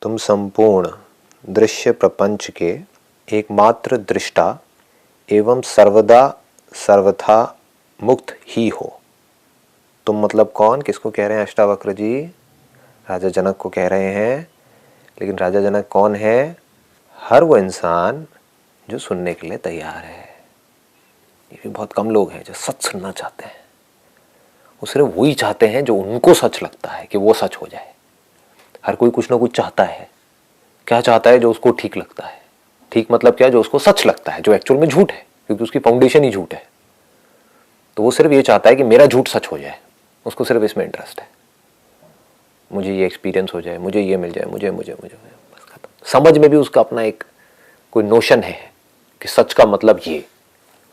तुम संपूर्ण दृश्य प्रपंच के एकमात्र दृष्टा एवं सर्वदा सर्वथा मुक्त ही हो। तुम मतलब कौन, किसको कह रहे हैं अष्टावक्र जी? राजा जनक को कह रहे हैं। लेकिन राजा जनक कौन है? हर वो इंसान जो सुनने के लिए तैयार है। ये भी बहुत कम लोग हैं जो सच सुनना चाहते हैं। वो सिर्फ वही चाहते हैं जो उनको सच लगता है कि वो सच हो जाए। हर कोई कुछ ना कुछ चाहता है। क्या चाहता है? जो उसको ठीक लगता है। ठीक मतलब क्या? जो उसको सच लगता है, जो एक्चुअल में झूठ है, क्योंकि उसकी फाउंडेशन ही झूठ है। तो वो सिर्फ ये चाहता है कि मेरा झूठ सच हो जाए। उसको सिर्फ इसमें इंटरेस्ट है। मुझे ये एक्सपीरियंस हो जाए, मुझे ये मिल जाए, मुझे मुझे मुझे बस खत्म। समझ में भी उसका अपना एक कोई नोशन है कि सच का मतलब ये।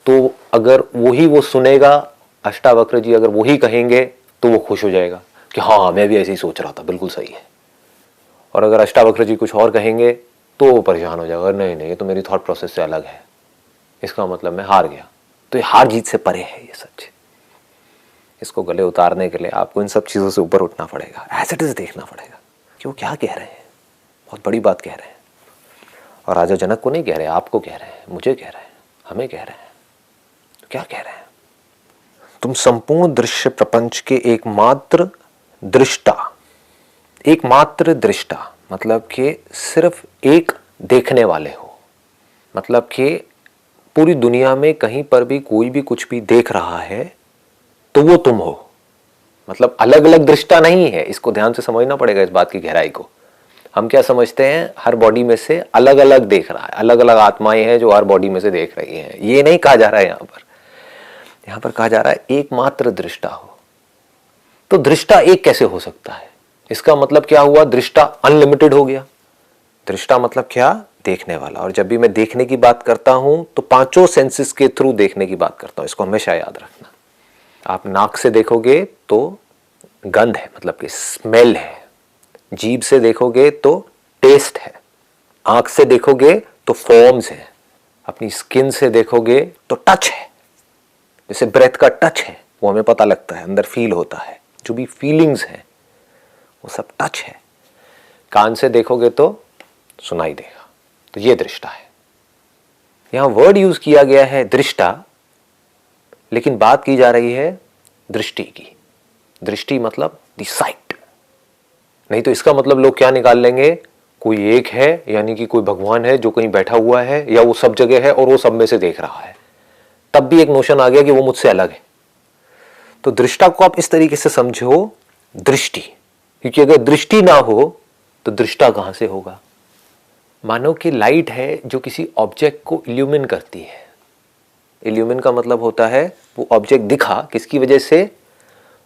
तो अगर वही वो सुनेगा, अष्टावक्र जी अगर वही कहेंगे तो वो खुश हो जाएगा कि हाँ मैं भी ऐसे ही सोच रहा था, बिल्कुल सही है। और अगर अष्टावक्र जी कुछ और कहेंगे तो वो परेशान हो जाएगा, नहीं नहीं ये तो मेरी थॉट प्रोसेस से अलग है, इसका मतलब मैं हार गया। तो ये हार जीत से परे है ये सच। इसको गले उतारने के लिए आपको इन सब चीज़ों से ऊपर उठना पड़ेगा, एज इट इज देखना पड़ेगा कि वो क्या कह रहे हैं। बहुत बड़ी बात कह रहे हैं। और राजा जनक को नहीं कह रहे, आपको कह रहे हैं, मुझे कह रहे हैं, हमें कह रहे हैं। तो क्या कह रहे हैं? तुम संपूर्ण दृश्य प्रपंच के एकमात्र दृष्टा। एकमात्र दृष्टा मतलब कि सिर्फ एक देखने वाले हो। मतलब कि पूरी दुनिया में कहीं पर भी कोई भी कुछ भी देख रहा है तो वो तुम हो। मतलब अलग अलग दृष्टा नहीं है। इसको ध्यान से समझना पड़ेगा, इस बात की गहराई को। हम क्या समझते हैं? हर बॉडी में से अलग अलग देख रहा है, अलग अलग आत्माएं हैं जो हर बॉडी में से देख रही हैं। ये नहीं कहा जा रहा है यहां पर कहा जा रहा है एकमात्र दृष्टा हो। तो दृष्टा एक कैसे हो सकता है? इसका मतलब क्या हुआ? दृष्टा अनलिमिटेड हो गया। दृष्टा मतलब क्या? देखने वाला। और जब भी मैं देखने की बात करता हूं तो पांचों सेंसेस के थ्रू देखने की बात करता हूं। इसको हमेशा याद रखना। आप नाक से देखोगे तो गंध है, मतलब कि स्मेल है। जीभ से देखोगे तो टेस्ट है। आंख से देखोगे तो फॉर्म्स है। अपनी स्किन से देखोगे तो टच है। जैसे ब्रेथ का टच है, वो हमें पता लगता है, अंदर फील होता है। जो भी फीलिंग्स है वो सब टच है। कान से देखोगे तो सुनाई देगा। तो ये दृष्टा है। यहां वर्ड यूज किया गया है दृष्टा, लेकिन बात की जा रही है दृष्टि की। दृष्टि मतलब द साइट। नहीं तो इसका मतलब लोग क्या निकाल लेंगे? कोई एक है, यानी कि कोई भगवान है जो कहीं बैठा हुआ है, या वो सब जगह है और वो सब में से देख रहा है। तब भी एक नोशन आ गया कि वो मुझसे अलग है। तो दृष्टा को आप इस तरीके से समझो, दृष्टि। क्योंकि अगर दृष्टि ना हो तो दृष्टा कहां से होगा? मानो कि लाइट है जो किसी ऑब्जेक्ट को इल्यूमिन करती है। इल्यूमिन का मतलब होता है वो ऑब्जेक्ट दिखा किसकी वजह से?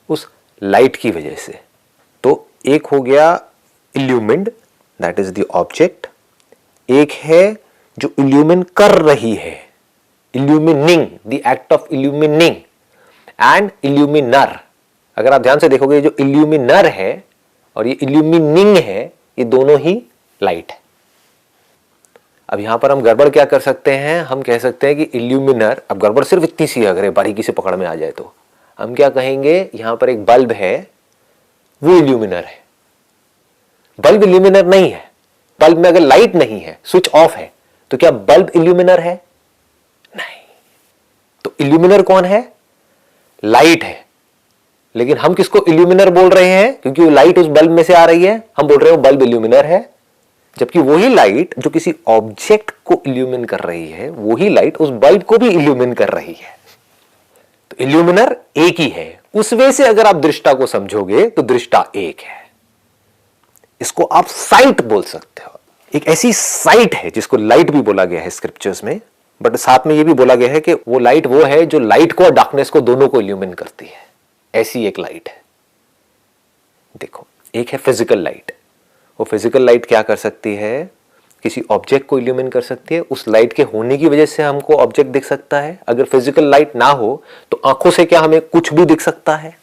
उस लाइट की वजह से। तो एक हो गया इल्यूमिन्ड, दैट इज द ऑब्जेक्ट। एक है जो इल्यूमिन कर रही है, illumining, the act of illumining, and illuminer. अगर आप ध्यान से देखोगे, जो इल्यूमिनर है और ये इल्यूमिनिंग है, ये दोनों ही लाइट है। अब यहां पर हम गड़बड़ क्या कर सकते हैं? हम कह सकते हैं कि इल्यूमिनर, अब गड़बड़ सिर्फ इतनी सी है, अगर बारीकी से पकड़ में आ जाए तो हम क्या कहेंगे? यहां पर एक बल्ब है, वो इल्यूमिनर है। बल्ब इल्यूमिनर नहीं है। बल्ब में अगर लाइट नहीं है, स्विच ऑफ है, तो क्या बल्ब इल्यूमिनर है? नहीं। तो इल्यूमिनर कौन है? लाइट है। लेकिन हम किसको इल्यूमिनर बोल रहे हैं? क्योंकि वो लाइट उस बल्ब में से आ रही है, हम बोल रहे हैं वो बल्ब इल्यूमिनर है। जबकि वही लाइट जो किसी ऑब्जेक्ट को इल्यूमिन कर रही है, वही लाइट उस बल्ब को भी इल्यूमिन कर रही है। तो इल्यूमिनर एक ही है। उस वे से अगर आप दृष्टा को समझोगे तो दृष्टा एक है। इसको आप साइट बोल सकते हो। एक ऐसी साइट है जिसको लाइट भी बोला गया है स्क्रिप्चर्स में, बट साथ में यह भी बोला गया है कि वो लाइट वो है जो लाइट को और डार्कनेस को दोनों को इल्यूमिन करती है। ऐसी एक लाइट है। देखो, एक है फिजिकल लाइट। वो फिजिकल लाइट क्या कर सकती है? किसी ऑब्जेक्ट को इल्यूमिन कर सकती है। उस लाइट के होने की वजह से हमको ऑब्जेक्ट दिख सकता है। अगर फिजिकल लाइट ना हो तो आंखों से क्या हमें कुछ भी दिख सकता है?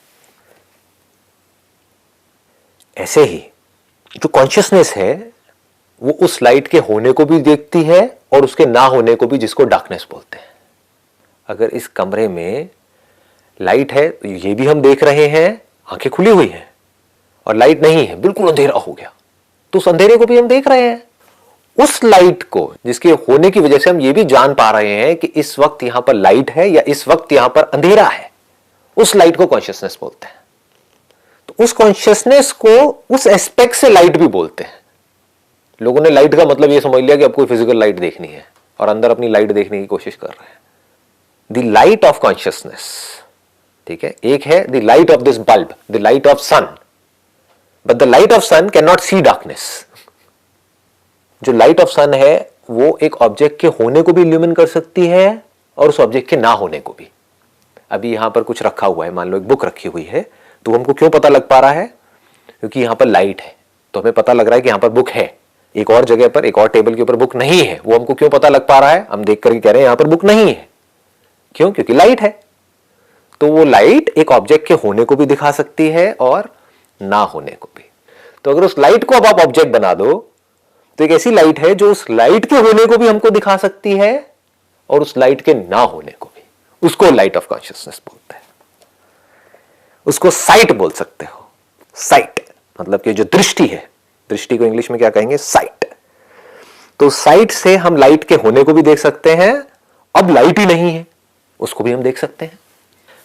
ऐसे ही जो कॉन्शियसनेस है वो उस लाइट के होने को भी देखती है और उसके ना होने को भी, जिसको डार्कनेस बोलते हैं। अगर इस कमरे में लाइट है तो ये भी हम देख रहे हैं, आंखें खुली हुई हैं, और लाइट नहीं है, बिल्कुल अंधेरा हो गया, तो उस अंधेरे को भी हम देख रहे हैं। उस लाइट को जिसके होने की वजह से हम ये भी जान पा रहे हैं कि इस वक्त यहां पर लाइट है या इस वक्त यहां पर अंधेरा है, उस लाइट को कॉन्शियसनेस बोलते हैं। तो उस कॉन्शियसनेस को उस एस्पेक्ट से लाइट भी बोलते हैं। लोगों ने लाइट का मतलब यह समझ लिया कि आपको फिजिकल लाइट देखनी है और अंदर अपनी लाइट देखने की कोशिश कर रहे हैं। द लाइट ऑफ कॉन्शियसनेस, ठीक है, एक है the light of this bulb, the light of sun, but the light of sun can not see darkness. जो लाइट ऑफ सन है वो एक ऑब्जेक्ट के होने को भी इल्यूमिन कर सकती है और उस ऑब्जेक्ट के ना होने को भी। अभी यहां पर कुछ रखा हुआ है, मान लो एक बुक रखी हुई है, तो हमको क्यों पता लग पा रहा है? क्योंकि यहां पर लाइट है, तो हमें पता लग रहा है कि यहां पर बुक है। एक और जगह पर, एक और टेबल के ऊपर बुक नहीं है, वो हमको क्यों पता लग पा रहा है? हम देख करके कह रहे हैं यहां पर बुक नहीं है। क्यों? क्योंकि लाइट है। तो वो लाइट एक ऑब्जेक्ट के होने को भी दिखा सकती है और ना होने को भी। तो अगर उस लाइट को अब आप ऑब्जेक्ट बना दो तो एक ऐसी लाइट है जो उस लाइट के होने को भी हमको दिखा सकती है और उस लाइट के ना होने को भी। उसको लाइट ऑफ कॉन्शियसनेस बोलते हैं। उसको साइट बोल सकते हो। साइट मतलब कि जो दृष्टि है, दृष्टि को इंग्लिश में क्या कहेंगे? साइट। तो साइट से हम लाइट के होने को भी देख सकते हैं। अब लाइट ही नहीं है, उसको भी हम देख सकते हैं।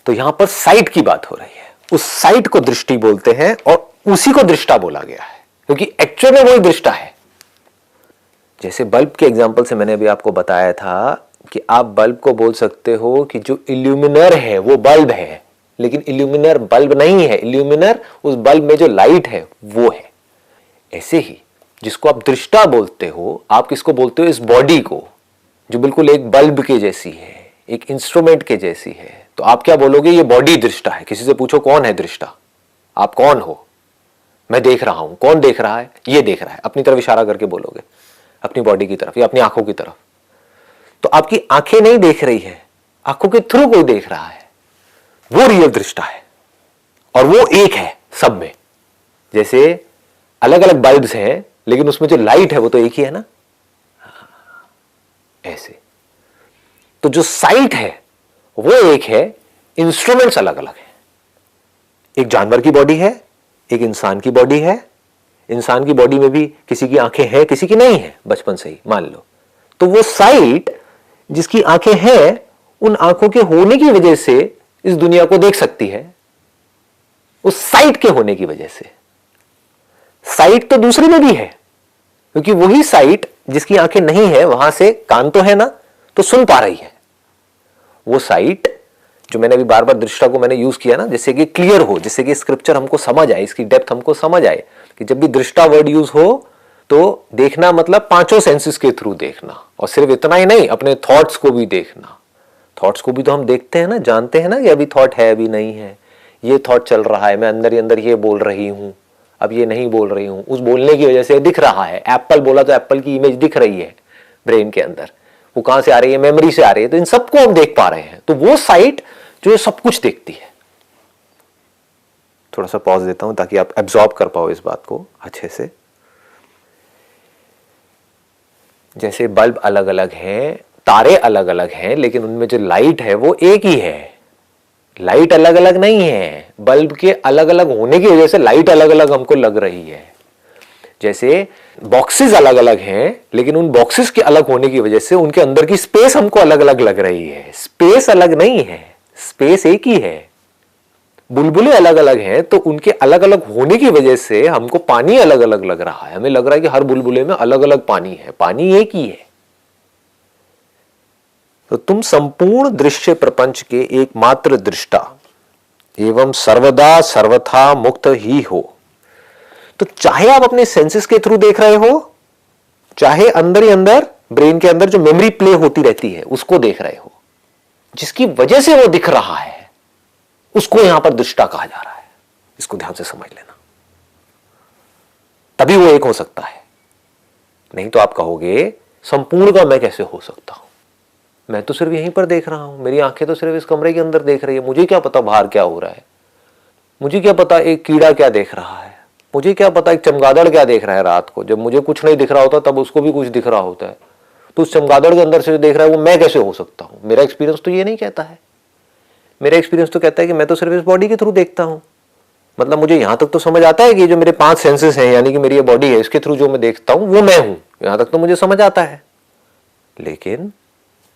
तो यहां पर साइट की बात हो रही है। उस साइट को दृष्टि बोलते हैं और उसी को दृष्टा बोला गया है, क्योंकि एक्चुअल में वही दृष्टा है। जैसे बल्ब के एग्जांपल से मैंने अभी आपको बताया था कि आप बल्ब को बोल सकते हो कि जो इल्यूमिनर है वो बल्ब है, लेकिन इल्यूमिनर बल्ब नहीं है। इल्यूमिनर उस बल्ब में जो लाइट है वो है। ऐसे ही जिसको आप दृष्टा बोलते हो, आप किसको बोलते हो? इस बॉडी को, जो बिल्कुल एक बल्ब के जैसी है, एक इंस्ट्रूमेंट के जैसी है। तो आप क्या बोलोगे? ये बॉडी दृष्टा है। किसी से पूछो कौन है दृष्टा? आप कौन हो? मैं देख रहा हूं। कौन देख रहा है? ये देख रहा है। अपनी तरफ इशारा करके बोलोगे, अपनी बॉडी की तरफ या अपनी आंखों की तरफ। तो आपकी आंखें नहीं देख रही है, आंखों के थ्रू कोई देख रहा है, वो रियल दृष्टा है। और वो एक है सब में। जैसे अलग अलग बल्ब्स हैं लेकिन उसमें जो लाइट है वो तो एक ही है ना, ऐसे। तो जो साइट है वो एक है, इंस्ट्रूमेंट्स अलग अलग है। एक जानवर की बॉडी है, एक इंसान की बॉडी है। इंसान की बॉडी में भी किसी की आंखें हैं, किसी की नहीं है, बचपन से ही मान लो। तो वो साइट जिसकी आंखें हैं, उन आंखों के होने की वजह से इस दुनिया को देख सकती है, उस साइट के होने की वजह से। साइट तो दूसरे में भी है, क्योंकि वही साइट जिसकी आंखें नहीं है, वहां से कान तो है ना, तो सुन पा रही है। वो साइट जो मैंने अभी बार बार दृष्टा को मैंने यूज किया ना, जिससे कि क्लियर हो, जिससे कि स्क्रिप्चर हमको समझ आए, इसकी डेप्थ हमको समझ आए कि जब भी दृष्टा वर्ड यूज हो तो देखना मतलब पांचों सेंसेस के थ्रू देखना। और सिर्फ इतना ही नहीं, अपने थॉट्स को भी देखना। थॉट्स को भी तो हम देखते हैं ना, जानते हैं ना कि अभी थॉट है, अभी नहीं है। ये थॉट चल रहा है, मैं अंदर ही अंदर ये बोल रही हूं, अब ये नहीं बोल रही हूं। उस बोलने की वजह से दिख रहा है। एप्पल बोला तो एप्पल की इमेज दिख रही है ब्रेन के अंदर। वो कहां से आ रही है? मेमोरी से आ रही है। तो इन सबको हम देख पा रहे हैं। तो वो साइट जो सब कुछ देखती है। थोड़ा सा पॉज देता हूं ताकि आप एब्जॉर्ब कर पाओ इस बात को अच्छे से। जैसे बल्ब अलग अलग हैं, तारे अलग अलग हैं, लेकिन उनमें जो लाइट है वो एक ही है। लाइट अलग अलग नहीं है। बल्ब के अलग अलग होने की वजह से लाइट अलग अलग हमको लग रही है। जैसे बॉक्सेस अलग अलग हैं, लेकिन उन बॉक्सेस के अलग होने की वजह से उनके अंदर की स्पेस हमको अलग अलग लग रही है। स्पेस अलग नहीं है, स्पेस एक ही है। बुलबुले अलग अलग हैं, तो उनके अलग अलग होने की वजह से हमको पानी अलग अलग लग रहा है। हमें लग रहा है कि हर बुलबुले में अलग अलग पानी है, पानी एक ही है। तो तुम संपूर्ण दृश्य प्रपंच के एकमात्र दृष्टा एवं सर्वदा सर्वथा मुक्त ही हो। तो चाहे आप अपने सेंसेस के थ्रू देख रहे हो, चाहे अंदर ही अंदर ब्रेन के अंदर जो मेमोरी प्ले होती रहती है उसको देख रहे हो, जिसकी वजह से वो दिख रहा है, उसको यहां पर दृष्टा कहा जा रहा है। इसको ध्यान से समझ लेना, तभी वो एक हो सकता है। नहीं तो आप कहोगे संपूर्ण का मैं कैसे हो सकता हूं? मैं तो सिर्फ यहीं पर देख रहा हूं, मेरी आंखें तो सिर्फ इस कमरे के अंदर देख रही है। मुझे क्या पता बाहर क्या हो रहा है? मुझे क्या पता एक कीड़ा क्या देख रहा है? मुझे क्या पता एक चमगादड़ क्या देख रहा है? रात को जब मुझे कुछ नहीं दिख रहा होता तब उसको भी कुछ दिख रहा होता है। तो उस चमगादड़ के अंदर से जो देख रहा है वो मैं कैसे हो सकता हूं? मेरा एक्सपीरियंस तो ये नहीं कहता है। मेरा एक्सपीरियंस तो कहता है कि मैं तो सिर्फ इस बॉडी के थ्रू देखता हूं। मतलब मुझे यहां तक तो समझ आता है कि जो मेरे 5 सेंसेस हैं, यानी कि मेरी ये बॉडी है, इसके थ्रू जो मैं देखता हूं वो मैं हूं, यहां तक तो मुझे समझ आता है। लेकिन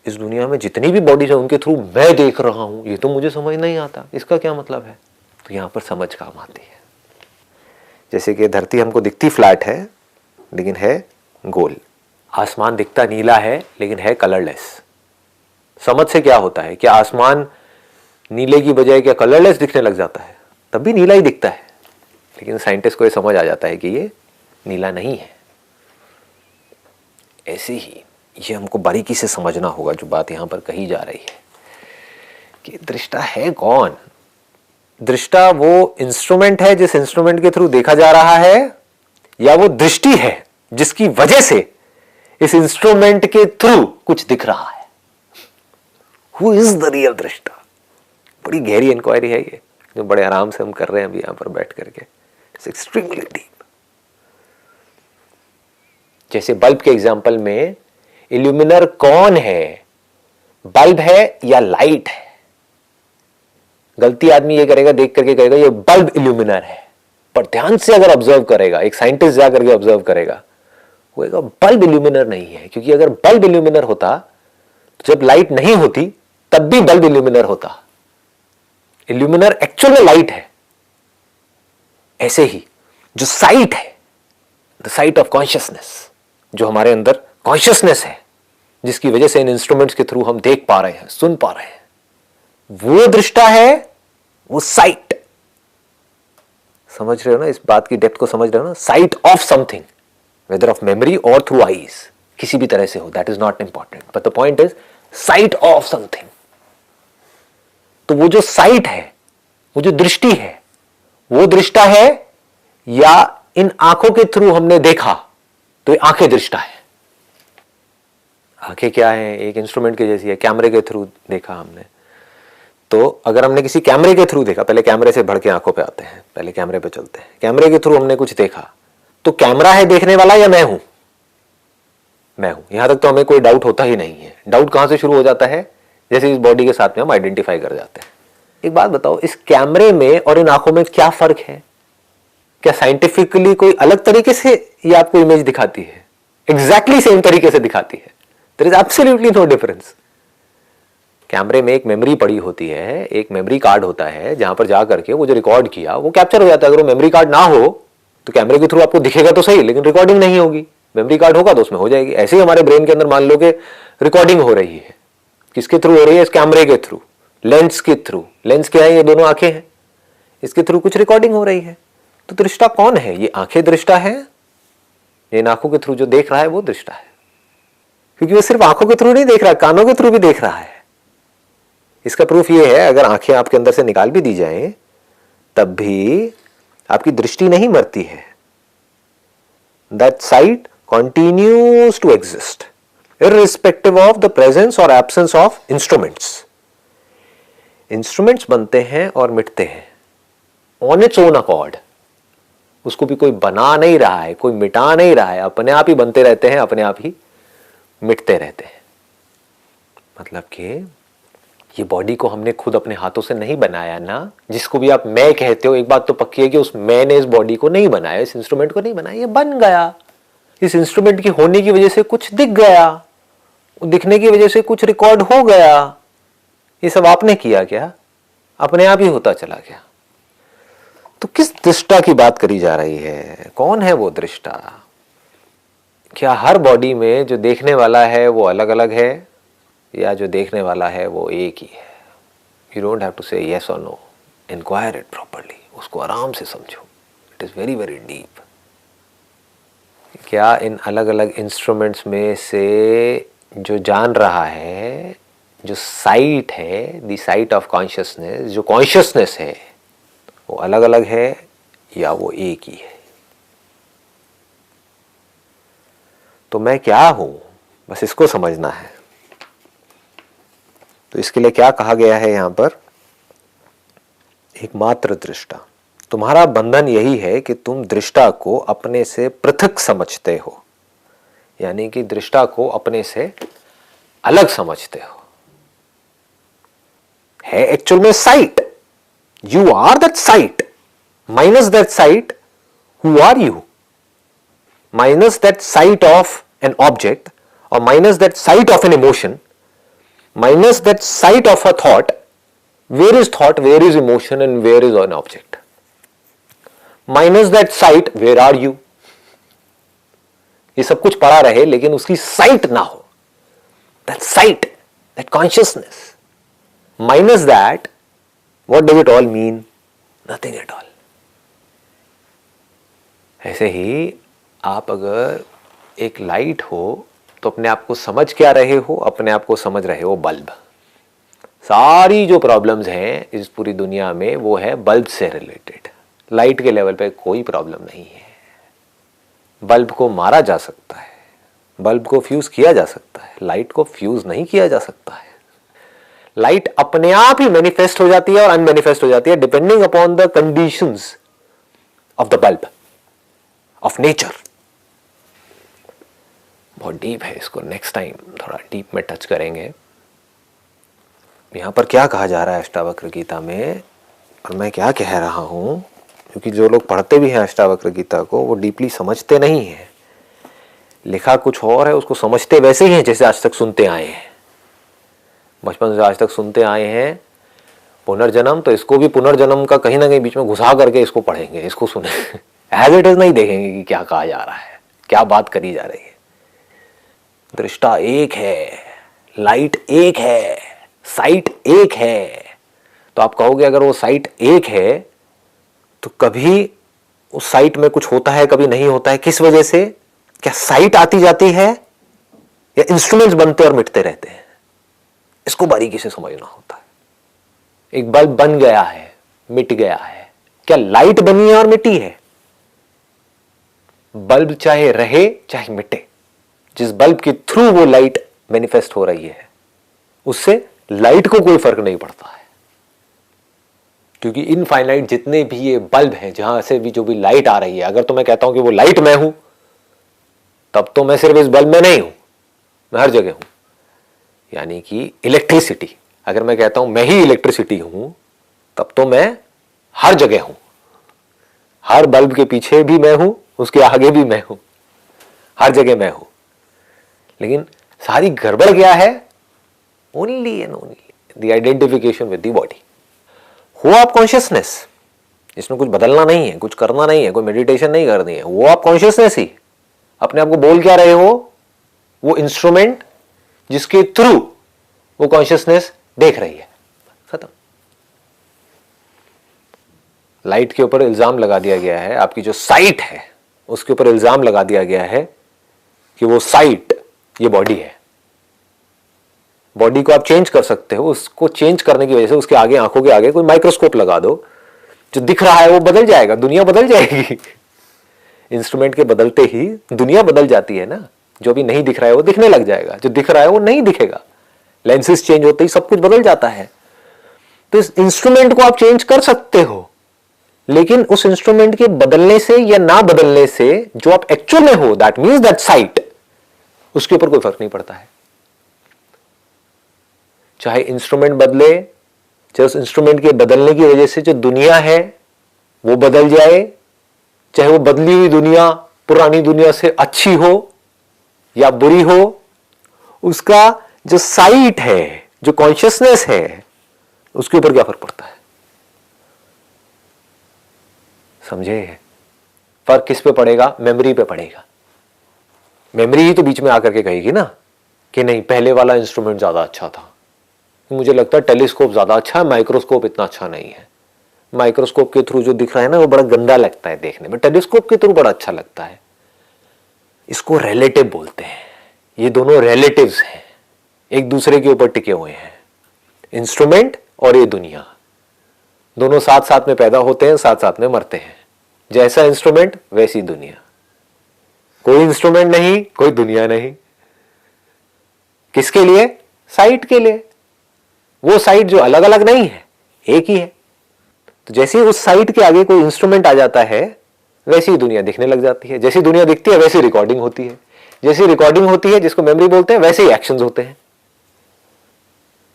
इस दुनिया में जितनी भी बॉडीज है उनके थ्रू मैं देख रहा हूं, ये तो मुझे समझ नहीं आता, इसका क्या मतलब है? तो यहां पर समझ काम आती है। जैसे कि धरती हमको दिखती फ्लैट है लेकिन है गोल, आसमान दिखता नीला है लेकिन है कलरलेस। समझ से क्या होता है? क्या आसमान नीले की बजाय क्या कलरलेस दिखने लग जाता है? तब भी नीला ही दिखता है, लेकिन साइंटिस्ट को ये समझ आ जाता है कि ये नीला नहीं है। ऐसे ही ये हमको बारीकी से समझना होगा जो बात यहां पर कही जा रही है कि दृष्टा है कौन। दृष्टा वो इंस्ट्रूमेंट है जिस इंस्ट्रूमेंट के थ्रू देखा जा रहा है, या वो दृष्टि है जिसकी वजह से इस इंस्ट्रूमेंट के थ्रू कुछ दिख रहा है? हु इज द रियल दृष्टा? बड़ी गहरी इंक्वायरी है ये, जो बड़े आराम से हम कर रहे हैं अभी यहां पर बैठ करके। It's extremely deep. जैसे बल्ब के एग्जाम्पल में इल्यूमिनर कौन है? बल्ब है या लाइट है? गलती आदमी ये करेगा, देख करके कहेगा ये बल्ब इल्यूमिनर है, पर ध्यान से अगर ऑब्जर्व करेगा, एक साइंटिस्ट जाकर के ऑब्जर्व करेगा, वो कहेगा बल्ब इल्यूमिनर नहीं है, क्योंकि अगर बल्ब इल्यूमिनर होता तो जब लाइट नहीं होती तब भी बल्ब इल्यूमिनर होता। इल्यूमिनर एक्चुअल में लाइट है। ऐसे ही जो साइट है, द साइट ऑफ कॉन्शियसनेस, जो हमारे अंदर कॉन्शियसनेस है, जिसकी वजह से इन इंस्ट्रूमेंट्स के थ्रू हम देख पा रहे हैं, सुन पा रहे हैं, वो दृष्टा है, वो साइट। समझ रहे हो ना? इस बात की डेप्थ को समझ रहे हो ना? Sight of something, whether of memory और थ्रू आईज, किसी भी तरह से हो, that is not important, but the point is sight of something. तो वो जो साइट है, वो जो दृष्टि है, वो दृष्टा है, या इन आंखों के थ्रू हमने देखा तो ये आंखें दृष्टा है। आंखें क्या है? एक इंस्ट्रूमेंट के जैसी है। कैमरे के थ्रू देखा हमने, तो अगर हमने किसी कैमरे के थ्रू देखा, पहले कैमरे से बढ़ के आंखों पे आते हैं, पहले कैमरे पे चलते हैं, कैमरे के थ्रू हमने कुछ देखा, तो कैमरा है देखने वाला या मैं हूं? मैं हूं। यहां तक तो हमें कोई डाउट होता ही नहीं है। डाउट कहां से शुरू हो जाता है? जैसे इस बॉडी के साथ में हम आइडेंटिफाई कर जाते हैं। एक बात बताओ, इस कैमरे में और इन आंखों में क्या फर्क है? क्या साइंटिफिकली कोई अलग तरीके से ये आपको इमेज दिखाती है? एग्जैक्टली सेम तरीके से दिखाती है। There is absolutely no difference. कैमरे में एक मेमोरी पड़ी होती है, एक मेमोरी कार्ड होता है, जहां पर जाकर के वो जो रिकॉर्ड किया वो कैप्चर हो जाता है। अगर वो मेमोरी कार्ड ना हो तो कैमरे के थ्रू आपको दिखेगा तो सही, लेकिन रिकॉर्डिंग नहीं होगी। मेमोरी कार्ड होगा तो उसमें हो जाएगी। ऐसे ही हमारे ब्रेन के अंदर मान लो कि रिकॉर्डिंग हो रही है, किसके थ्रू हो रही है? इस कैमरे के थ्रू, लेंस के थ्रू। लेंस क्या है? ये दोनों आंखें हैं, इसके थ्रू कुछ रिकॉर्डिंग हो रही है। तो दृष्टा कौन है? ये आंखें दृष्टा है, ये आंखों के थ्रू जो देख रहा है वो दृष्टा है। क्योंकि वो सिर्फ आंखों के थ्रू नहीं देख रहा, कानों के थ्रू भी देख रहा है। इसका प्रूफ ये है, अगर आंखें आपके अंदर से निकाल भी दी जाएं तब भी आपकी दृष्टि नहीं मरती है। That sight continues to exist irrespective of the presence और एब्सेंस ऑफ इंस्ट्रूमेंट्स। इंस्ट्रूमेंट्स बनते हैं और मिटते हैं ऑन इट्स ओन अकॉर्ड। उसको भी कोई बना नहीं रहा है, कोई मिटा नहीं रहा है, अपने आप ही बनते रहते हैं, अपने आप ही मिटते रहते हैं। मतलब कि ये बॉडी को हमने खुद अपने हाथों से नहीं बनाया ना। जिसको भी आप मैं कहते हो, एक बात तो पक्की है कि उस मैं ने इस बॉडी को नहीं बनाया, इस इंस्ट्रूमेंट को नहीं बनाया, ये बन गया। इस इंस्ट्रूमेंट की होने की वजह से कुछ दिख गया, दिखने की वजह से कुछ रिकॉर्ड हो गया। ये सब आपने किया क्या? अपने आप ही होता चला गया। तो किस दृष्टा की बात करी जा रही है? कौन है वो दृष्टा? क्या हर बॉडी में जो देखने वाला है वो अलग अलग है, या जो देखने वाला है वो एक ही है? यू डोंट हैव टू से यस और नो, इंक्वायर इट प्रॉपरली, उसको आराम से समझो। It is very very deep. क्या इन अलग अलग इंस्ट्रूमेंट्स में से जो जान रहा है, जो साइट है, द साइट ऑफ कॉन्शियसनेस, जो कॉन्शियसनेस है, वो अलग अलग है या वो एक ही है? तो मैं क्या हूं, बस इसको समझना है। तो इसके लिए क्या कहा गया है यहां पर? एकमात्र दृष्टा। तुम्हारा बंधन यही है कि तुम दृष्टा को अपने से पृथक समझते हो, यानी कि दृष्टा को अपने से अलग समझते हो। है एक्चुअल में sight, you are that sight, Minus that sight, who are you? Minus that sight of an object, or minus that sight of an emotion, minus that sight of a thought, thought, where is emotion, and where is an object? Minus that sight, where are you? ये सब कुछ पड़ा रहे लेकिन उसकी site ना हो. That sight, that consciousness. Minus that, what does it all mean? Nothing at all. ऐसे ही आप अगर एक लाइट हो तो अपने आप को समझ क्या रहे हो? अपने आप को समझ रहे हो बल्ब. सारी जो प्रॉब्लम्स हैं इस पूरी दुनिया में वो है बल्ब से रिलेटेड. लाइट के लेवल पे कोई प्रॉब्लम नहीं है. बल्ब को मारा जा सकता है, बल्ब को फ्यूज किया जा सकता है, लाइट को फ्यूज नहीं किया जा सकता है. लाइट अपने आप ही मैनिफेस्ट हो जाती है और अनमैनिफेस्ट हो जाती है depending upon the conditions of the bulb, of nature. बहुत डीप है, इसको नेक्स्ट टाइम थोड़ा डीप में टच करेंगे. यहां पर क्या कहा जा रहा है अष्टावक्र गीता में और मैं क्या कह रहा हूं, क्योंकि जो लोग पढ़ते भी हैं अष्टावक्र गीता को वो डीपली समझते नहीं हैं. लिखा कुछ और है, उसको समझते वैसे ही हैं जैसे आज तक सुनते आए हैं. बचपन से आज तक सुनते आए हैं पुनर्जन्म, तो इसको भी पुनर्जन्म का कहीं ना कहीं बीच में घुसा करके इसको पढ़ेंगे, इसको सुने. एज इट इज नहीं देखेंगे कि क्या कहा जा रहा है, क्या बात करी जा रही है. दृष्टा एक है, लाइट एक है, साइट एक है. तो आप कहोगे अगर वो साइट एक है तो कभी उस साइट में कुछ होता है, कभी नहीं होता है. किस वजह से? क्या साइट आती जाती है या इंस्ट्रूमेंट्स बनते और मिटते रहते हैं? इसको बारीकी से समझना होता है. एक बल्ब बन गया है, मिट गया है, क्या लाइट बनी है और मिटी है? बल्ब चाहे रहे चाहे मिटे, जिस बल्ब के थ्रू वो लाइट मैनिफेस्ट हो रही है उससे लाइट को कोई फर्क नहीं पड़ता है. क्योंकि इनफाइनाइट जितने भी ये बल्ब हैं, जहां से भी जो भी लाइट आ रही है, अगर तो मैं कहता हूं कि वो लाइट मैं हूं, तब तो मैं सिर्फ इस बल्ब में नहीं हूं, मैं हर जगह हूं. यानी कि इलेक्ट्रिसिटी, अगर मैं कहता हूं मैं ही इलेक्ट्रिसिटी हूं, तब तो मैं हर जगह हूं. हर बल्ब के पीछे भी मैं हूं, उसके आगे भी मैं हूं, हर जगह मैं हूं. लेकिन सारी गड़बड़ क्या है? Only and only the identification with the body. हो आप कॉन्शियसनेस, इसमें कुछ बदलना नहीं है, कुछ करना नहीं है, कोई मेडिटेशन नहीं करनी है. वो आप कॉन्शियसनेस ही. अपने आप को बोल क्या रहे हो? वो इंस्ट्रूमेंट जिसके थ्रू वो कॉन्शियसनेस देख रही है. खत्म. लाइट के ऊपर इल्जाम लगा दिया गया है, आपकी जो साइट है उसके ऊपर इल्जाम लगा दिया गया है कि वो साइट ये बॉडी है. बॉडी को आप चेंज कर सकते हो. उसको चेंज करने की वजह से उसके आगे, आंखों के आगे कोई माइक्रोस्कोप लगा दो, जो दिख रहा है वो बदल जाएगा, दुनिया बदल जाएगी. इंस्ट्रूमेंट के बदलते ही दुनिया बदल जाती है ना. जो भी नहीं दिख रहा है वो दिखने लग जाएगा, जो दिख रहा है वो नहीं दिखेगा. लेंसेज चेंज होते ही सब कुछ बदल जाता है. तो इस इंस्ट्रूमेंट को आप चेंज कर सकते हो, लेकिन उस इंस्ट्रूमेंट के बदलने से या ना बदलने से जो आप एक्चुअल में हो, दैट मीन्स दैट साइट, उसके ऊपर कोई फर्क नहीं पड़ता है. चाहे इंस्ट्रूमेंट बदले, चाहे उस इंस्ट्रूमेंट के बदलने की वजह से जो दुनिया है वो बदल जाए, चाहे वो बदली हुई दुनिया पुरानी दुनिया से अच्छी हो या बुरी हो, उसका जो साइट है, जो कॉन्शियसनेस है, उसके ऊपर क्या फर्क पड़ता है? समझे? फर्क किस पे पड़ेगा? मेमोरी पे पड़ेगा. मेमोरी ही तो बीच में आकर के कहेगी ना कि नहीं, पहले वाला इंस्ट्रूमेंट ज्यादा अच्छा था. मुझे लगता है टेलीस्कोप ज्यादा अच्छा है, माइक्रोस्कोप इतना अच्छा नहीं है. माइक्रोस्कोप के थ्रू जो दिख रहा है ना वो बड़ा गंदा लगता है देखने में, टेलीस्कोप के थ्रू बड़ा अच्छा लगता है. इसको रिलेटिव बोलते हैं. ये दोनों रिलेटिव्स हैं, एक दूसरे के ऊपर टिके हुए हैं. इंस्ट्रूमेंट और ये दुनिया दोनों साथ साथ में पैदा होते हैं, साथ साथ में मरते हैं. जैसा इंस्ट्रूमेंट वैसी दुनिया. कोई इंस्ट्रूमेंट नहीं, कोई दुनिया नहीं. किसके लिए? साइट के लिए. वो साइट जो अलग अलग नहीं है, एक ही है. तो जैसे उस साइट के आगे कोई इंस्ट्रूमेंट आ जाता है, वैसी ही दुनिया दिखने लग जाती है. जैसी दुनिया दिखती है वैसी रिकॉर्डिंग होती है. जैसी रिकॉर्डिंग होती है, जिसको मेमोरी बोलते हैं, वैसे ही एक्शंस होते हैं.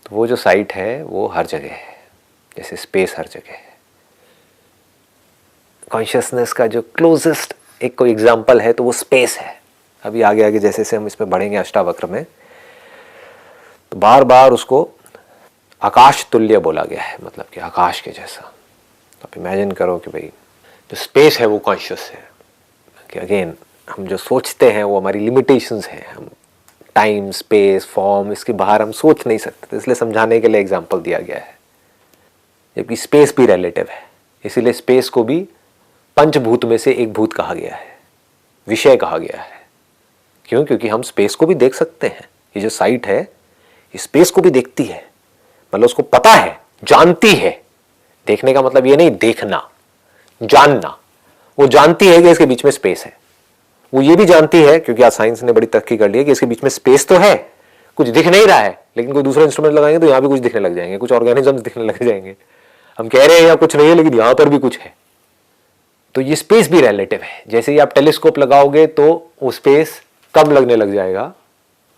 तो वो जो साइट है वो हर जगह है, जैसे स्पेस हर जगह है. कॉन्शियसनेस का जो क्लोजेस्ट एक कोई एग्जाम्पल है तो वो स्पेस है। अभी आगे आगे जैसे जैसे हम इसमें बढ़ेंगे अष्टावक्र में, तो बार बार उसको आकाश तुल्य बोला गया है, मतलब कि आकाश के जैसा। तो आप इमेजिन करो कि भाई जो स्पेस है वो कॉन्शियस है, कि अगेन हम जो सोचते हैं वो हमारी लिमिटेशंस हैं, हम टाइम स्पेस फॉर्म इसके बाहर हम सोच नहीं सकते, तो इसलिए समझाने के लिए एग्जांपल दिया गया है। जबकि स्पेस भी रिलेटिव है, इसीलिए स्पेस को भी पंचभूत में से एक भूत कहा गया है, विषय कहा गया है। क्यों? क्योंकि हम स्पेस को भी देख सकते हैं। ये जो साइट है ये स्पेस को भी देखती है, मतलब उसको पता है, जानती है। देखने का मतलब ये नहीं देखना, जानना। वो जानती है कि इसके बीच में स्पेस है। वो ये भी जानती है, क्योंकि आज साइंस ने बड़ी तरक्की कर ली है, कि इसके बीच में स्पेस तो है, कुछ दिख नहीं रहा है, लेकिन कोई दूसरा इंस्ट्रूमेंट लगाएंगे तो यहां भी कुछ दिखने लग जाएंगे, कुछ ऑर्गेनिजम्स दिखने लग जाएंगे। हम कह रहे हैं यहाँ कुछ नहीं है, लेकिन यहां पर भी कुछ है। तो ये स्पेस भी रिलेटिव है। जैसे ही आप टेलीस्कोप लगाओगे तो वो स्पेस कम लगने लग जाएगा,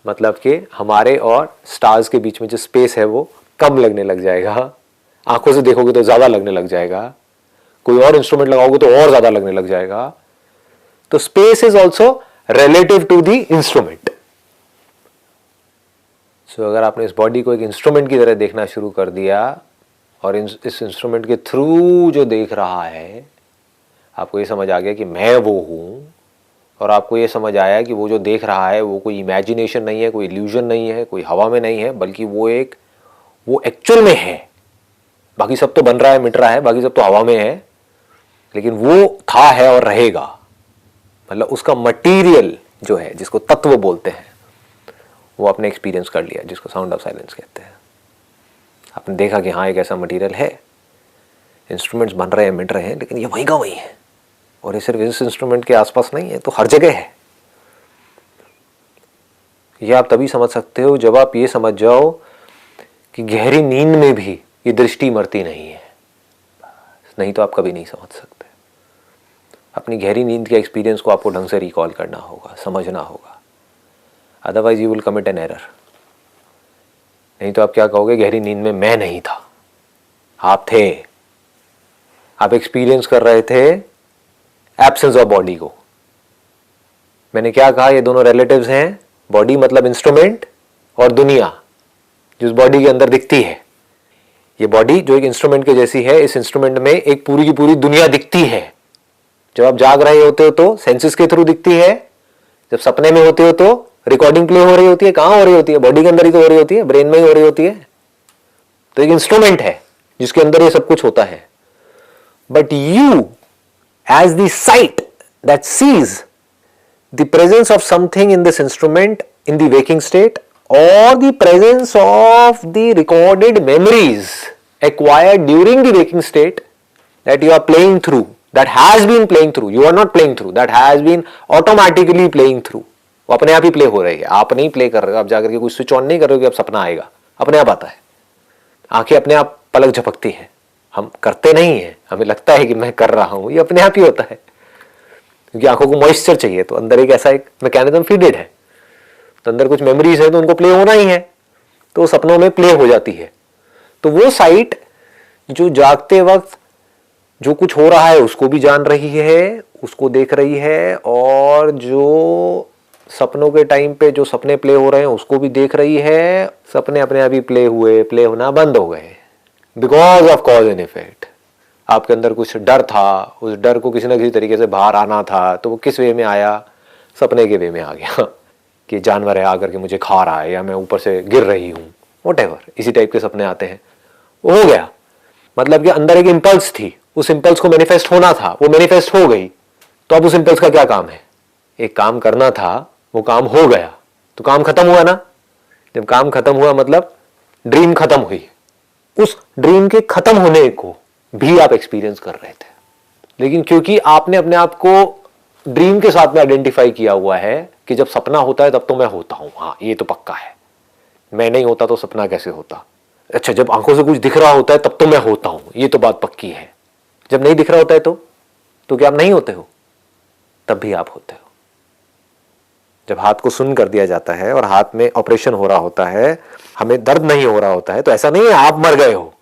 मतलब कि हमारे और स्टार्स के बीच में जो स्पेस है वो कम लगने लग जाएगा। आंखों से देखोगे तो ज्यादा लगने लग जाएगा, कोई और इंस्ट्रूमेंट लगाओगे तो और ज्यादा लगने लग जाएगा। तो space is also relative to the instrument. So अगर आपने इस बॉडी को एक इंस्ट्रूमेंट की तरह देखना शुरू कर दिया और इस इंस्ट्रूमेंट के थ्रू जो देख रहा है, आपको ये समझ आ गया कि मैं वो हूं, और आपको ये समझ आया कि वो जो देख रहा है वो कोई इमेजिनेशन नहीं है, कोई इल्यूजन नहीं है, कोई हवा में नहीं है, बल्कि वो एक्चुअल में है। बाकी सब तो बन रहा है, मिट रहा है, बाकी सब तो हवा में है, लेकिन वो था, है और रहेगा। मतलब उसका मटेरियल जो है, जिसको तत्व बोलते हैं, वो आपने एक्सपीरियंस कर लिया, जिसको साउंड ऑफ साइलेंस कहते हैं। आपने देखा कि हाँ एक ऐसा मटेरियल है, इंस्ट्रूमेंट्स बन रहे हैं, मिट रहे हैं, लेकिन ये वही का वही है। और ये सिर्फ इस इंस्ट्रूमेंट के आसपास नहीं है, तो हर जगह है। ये आप तभी समझ सकते हो जब आप ये समझ जाओ कि गहरी नींद में भी ये दृष्टि मरती नहीं है। नहीं तो आप कभी नहीं समझ सकते। अपनी गहरी नींद के एक्सपीरियंस को आपको ढंग से रिकॉल करना होगा, समझना होगा, otherwise you will commit an error. नहीं तो आप क्या कहोगे, गहरी नींद में मैं नहीं था, आप थे। आप एक्सपीरियंस कर रहे थे एब्सेंस ऑफ बॉडी को। मैंने क्या कहा, ये दोनों रिलेटिव्स हैं। बॉडी मतलब इंस्ट्रूमेंट, और दुनिया जिस बॉडी के अंदर दिखती है। ये बॉडी जो एक इंस्ट्रूमेंट के जैसी है, इस इंस्ट्रूमेंट में एक पूरी की पूरी दुनिया दिखती है। जब आप जाग रहे होते हो तो सेंसेस के थ्रू दिखती है, जब सपने में होते हो तो रिकॉर्डिंग प्ले हो रही होती है। कहां हो रही होती है? बॉडी के अंदर ही तो हो रही होती है, ब्रेन में ही हो रही होती है। तो एक इंस्ट्रूमेंट है जिसके अंदर ये सब कुछ होता है। But you as the sight that sees the presence of something in this instrument in the waking state, or the presence of the recorded memories acquired during the waking state that you are playing through, that has been playing through, you are not playing through, that has been automatically playing through। वो अपने आप ही play हो रही है, आप नहीं play कर रहे हो, आप जाकर के कोई स्विच ऑन नहीं कर रहे हो कि अब सपना आएगा, अपने आप आता है। आंखें अपने आप पलक झपकती हैं, हम करते नहीं है, हमें लगता है कि मैं कर रहा हूं, ये अपने आप ही होता है। क्योंकि आंखों को मॉइस्चर चाहिए, तो अंदर एक ऐसा एक मैकेनिज्म फीडेड है, तो अंदर कुछ मेमोरीज है तो उनको प्ले होना ही है, तो सपनों में प्ले हो जाती है। तो वो साइट जो जागते वक्त जो कुछ हो रहा है उसको भी जान रही है, उसको देख रही है, और जो सपनों के टाइम पे जो सपने प्ले हो रहे हैं उसको भी देख रही है। सपने अपने आप ही प्ले हुए, प्ले होना बंद हो गए, because of cause and effect. आपके अंदर कुछ डर था, उस डर को किसी न किसी तरीके से बाहर आना था, तो वो किस वे में आया? सपने के वे में आ गया कि जानवर है आकर के मुझे खा रहा है, या मैं ऊपर से गिर रही हूँ, व्हाटएवर, इसी टाइप के सपने आते हैं। वो हो गया, मतलब कि अंदर एक इंपल्स थी, उस इंपल्स को मैनिफेस्ट होना था, वो मैनिफेस्ट हो गई। तो अब उस इंपल्स का क्या काम है? एक काम करना था, वो काम हो गया, तो काम खत्म हुआ ना। जब काम खत्म हुआ मतलब ड्रीम खत्म हुई, उस ड्रीम के खत्म होने को भी आप एक्सपीरियंस कर रहे थे, लेकिन क्योंकि आपने अपने आप को ड्रीम के साथ में आइडेंटिफाई किया हुआ है कि जब सपना होता है तब तो मैं होता हूं, हाँ ये तो पक्का है, मैं नहीं होता तो सपना कैसे होता। अच्छा, जब आंखों से कुछ दिख रहा होता है तब तो मैं होता हूं, ये तो बात पक्की है। जब नहीं दिख रहा होता है तो क्या आप नहीं होते हो? तब भी आप होते हो। जब हाथ को सुन्न कर दिया जाता है और हाथ में ऑपरेशन हो रहा होता है, हमें दर्द नहीं हो रहा होता है, तो ऐसा नहीं है आप मर गए हो,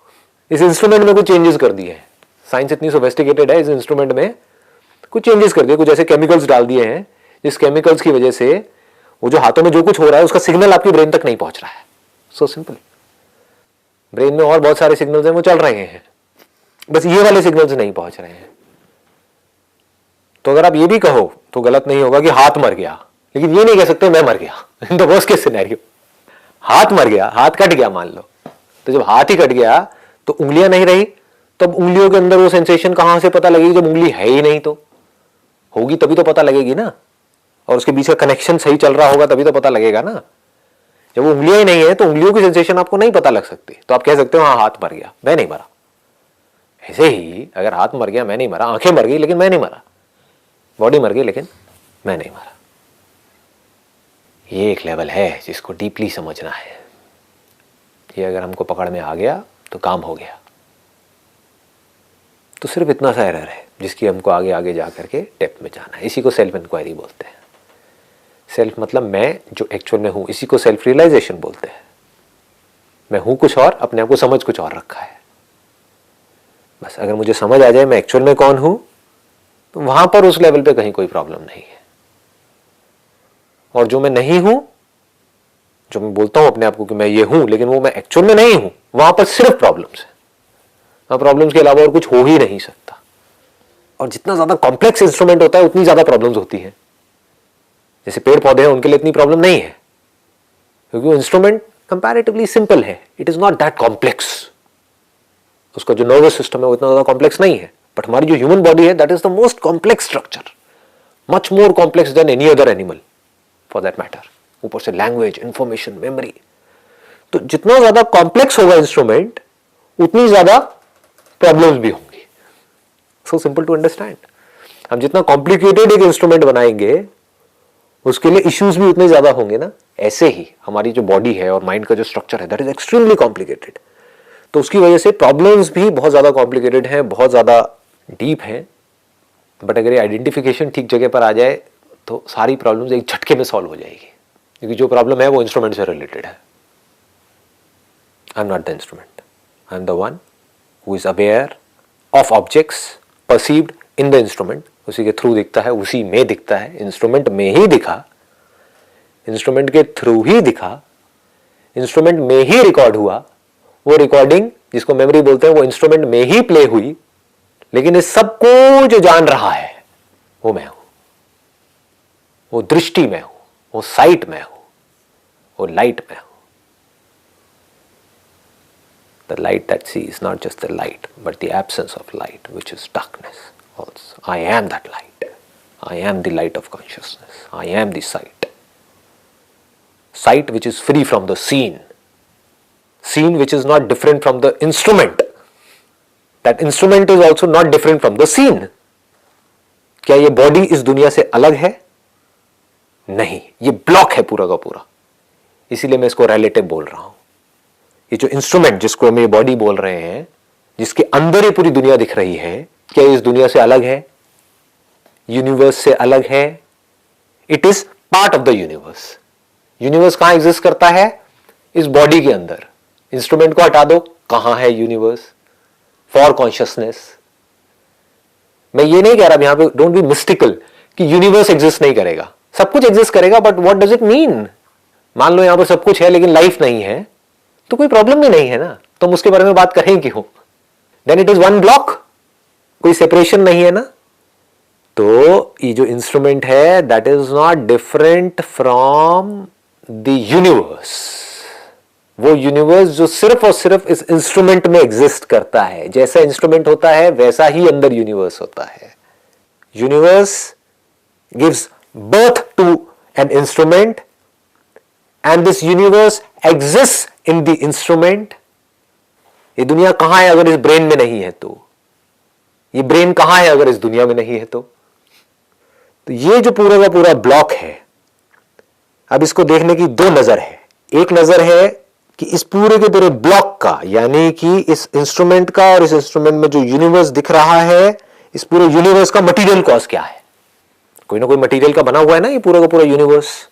इस इंस्ट्रूमेंट में कुछ चेंजेस कर दिए हैं, साइंस इतनी सोफिस्टिकेटेड है, इस इंस्ट्रूमेंट में कुछ चेंजेस कर दिए, कुछ ऐसे केमिकल्स डाल दिए हैं जिस केमिकल्स की वजह से वो जो हाथों में जो कुछ हो रहा है उसका सिग्नल आपकी ब्रेन तक नहीं पहुंच रहा है। So simple. ब्रेन में और बहुत सारे सिग्नल्स हैं वो चल रहे हैं, बस ये वाले सिग्नल्स नहीं पहुंच रहे हैं। तो अगर आप ये भी कहो तो गलत नहीं होगा कि हाथ मर गया, लेकिन ये नहीं कह सकते मैं मर गया। In the worst case scenario हाथ मर गया, हाथ कट गया मान लो, तो जब हाथ ही कट गया तो उंगलियां नहीं रही, तब उंगलियों के अंदर वो सेंसेशन कहां से पता लगेगी? जब उंगली है ही नहीं तो होगी तभी तो पता लगेगी ना, और उसके बीच का कनेक्शन सही चल रहा होगा तभी तो पता लगेगा ना। जब वो उंगलियां ही नहीं है तो उंगलियों की सेंसेशन आपको नहीं पता लग सकती, तो आप कह सकते हो हाँ हाथ मर गया, मैं नहीं मरा। ऐसे ही अगर हाथ मर गया मैं नहीं मरा, आंखें मर गई लेकिन मैं नहीं मरा, बॉडी मर गई लेकिन मैं नहीं मरा। ये एक लेवल है जिसको डीपली समझना है। ये अगर हमको पकड़ में आ गया तो काम हो गया। तो सिर्फ इतना सा एरर है जिसकी हमको आगे आगे जा करके डेप्थ में जाना है। इसी को सेल्फ इंक्वायरी बोलते हैं। सेल्फ मतलब मैं जो एक्चुअल में हूं, इसी को सेल्फ रियलाइजेशन बोलते हैं। मैं हूं कुछ और, अपने आप को समझ कुछ और रखा है। बस अगर मुझे समझ आ जाए मैं एक्चुअल में कौन हूं, तो वहां पर उस लेवल पे कहीं कोई प्रॉब्लम नहीं है। और जो मैं नहीं हूं, जो मैं बोलता हूं अपने आप को कि मैं ये हूं, लेकिन वो मैं एक्चुअल में नहीं हूं, वहां पर सिर्फ प्रॉब्लम्स है। वहां प्रॉब्लम्स के अलावा और कुछ हो ही नहीं सकता। और जितना ज्यादा कॉम्प्लेक्स इंस्ट्रूमेंट होता है उतनी ज्यादा प्रॉब्लम्स होती हैं। जैसे पेड़ पौधे हैं, उनके लिए इतनी प्रॉब्लम नहीं है क्योंकि वो इंस्ट्रूमेंट कंपैरेटिवली सिंपल है। It is not that complex. उसका जो नर्वस सिस्टम है वो इतना ज्यादा कॉम्प्लेक्स नहीं है। बट हमारी जो ह्यूमन बॉडी है, that is the most complex structure, much more complex than any other animal for that matter. ऊपर से लैंग्वेज, इंफॉर्मेशन, मेमोरी। तो जितना ज्यादा कॉम्प्लेक्स होगा इंस्ट्रूमेंट, उतनी ज्यादा प्रॉब्लम्स भी होंगी। So simple to understand. हम जितना कॉम्प्लिकेटेड एक इंस्ट्रूमेंट बनाएंगे, उसके लिए इश्यूज भी उतने ज्यादा होंगे ना। ऐसे ही हमारी जो बॉडी है और माइंड का जो स्ट्रक्चर है, दैट इज एक्सट्रीमली कॉम्प्लिकेटेड। तो उसकी वजह से प्रॉब्लम्स भी बहुत ज्यादा कॉम्प्लिकेटेड हैं, बहुत ज्यादा डीप हैं। बट अगर ये आइडेंटिफिकेशन ठीक जगह पर आ जाए तो सारी प्रॉब्लम्स एक झटके में सॉल्व हो जाएगी, क्योंकि जो प्रॉब्लम है वो इंस्ट्रूमेंट से रिलेटेड है। I am not the instrument, I am the one who is aware of objects perceived in the instrument. उसी के थ्रू दिखता है, उसी में दिखता है, इंस्ट्रूमेंट में ही दिखा, इंस्ट्रूमेंट के थ्रू ही दिखा, इंस्ट्रूमेंट में ही रिकॉर्ड हुआ। वो रिकॉर्डिंग जिसको मेमोरी बोलते हैं वो इंस्ट्रूमेंट में ही प्ले हुई। लेकिन इस सबको जो जान रहा है वो मैं हूं, वो दृष्टि में हूं, वो साइट में हूं, वो लाइट में हूं। The light that sees, not just the light, but the absence of light, which is darkness also. I am that light. I am the light of consciousness. I am the sight. Sight which is free from the seen. Seen which is not different from the instrument. That instrument is also not different from the seen. क्या ये body इस दुनिया से अलग है? नहीं, ये block है पूरा का पूरा। इसीलिए मैं इसको रिलेटिव बोल रहा हूं। ये जो इंस्ट्रूमेंट जिसको हम ये बॉडी बोल रहे हैं, जिसके अंदर ये पूरी दुनिया दिख रही है, क्या ये इस दुनिया से अलग है? यूनिवर्स से अलग है? It is part of the universe. Universe कहां एग्जिस्ट करता है? इस बॉडी के अंदर। इंस्ट्रूमेंट को हटा दो, कहां है यूनिवर्स? For consciousness. मैं ये नहीं कह रहा यहां पे, डोंट बी मिस्टिकल, कि यूनिवर्स एग्जिस्ट नहीं करेगा। सब कुछ एग्जिस्ट करेगा, but what does it mean? मान लो यहां पर सब कुछ है लेकिन लाइफ नहीं है, तो कोई प्रॉब्लम भी नहीं है ना, तो हम उसके बारे में बात करें क्यों? Then it is one block, कोई सेपरेशन नहीं है ना। तो ये जो इंस्ट्रूमेंट है, that is not different from the universe. वो यूनिवर्स जो सिर्फ और सिर्फ इस इंस्ट्रूमेंट में एग्जिस्ट करता है। जैसा इंस्ट्रूमेंट होता है वैसा ही अंदर यूनिवर्स होता है। Universe gives birth to an instrument and this universe exist in the instrument. ये दुनिया कहां है अगर इस ब्रेन में नहीं है तो? ये ब्रेन कहां है अगर इस दुनिया में नहीं है तो ये जो पूरा का पूरा ब्लॉक है, अब इसको देखने की दो नजर है। एक नजर है कि इस पूरे के पूरे ब्लॉक का, यानी कि इस इंस्ट्रूमेंट का और इस इंस्ट्रूमेंट में जो यूनिवर्स दिख रहा है, इस पूरे यूनिवर्स का मटेरियल कॉज क्या है? कोई ना कोई मटेरियल का बना हुआ है ना ये पूरा का पूरा यूनिवर्स।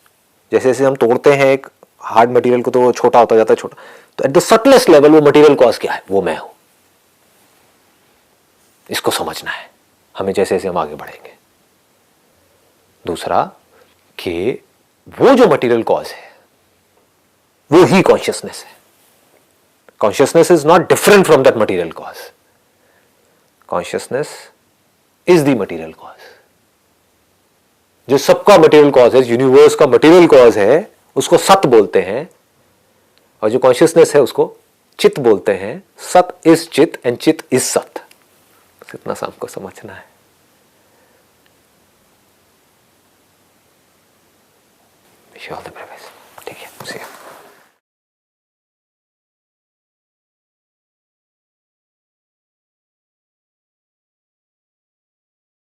जैसे जैसे हम तोड़ते हैं एक हार्ड मटेरियल को तो वो छोटा होता जाता है, छोटा। तो एट द सटलेस्ट लेवल वो मटेरियल कॉज क्या है? वो मैं हूं। इसको समझना है हमें जैसे जैसे हम आगे बढ़ेंगे। दूसरा कि वो जो मटेरियल कॉज है वो ही कॉन्शियसनेस है। Consciousness is not different from that material cause. Consciousness is the material cause. जो सबका मटेरियल कॉज है, यूनिवर्स का मटेरियल कॉज है, उसको सत बोलते हैं, और जो कॉन्शियसनेस है उसको चित बोलते हैं। सत इज चित एंड चित इज सत। इतना सा हमको समझना है। Wish you all the best.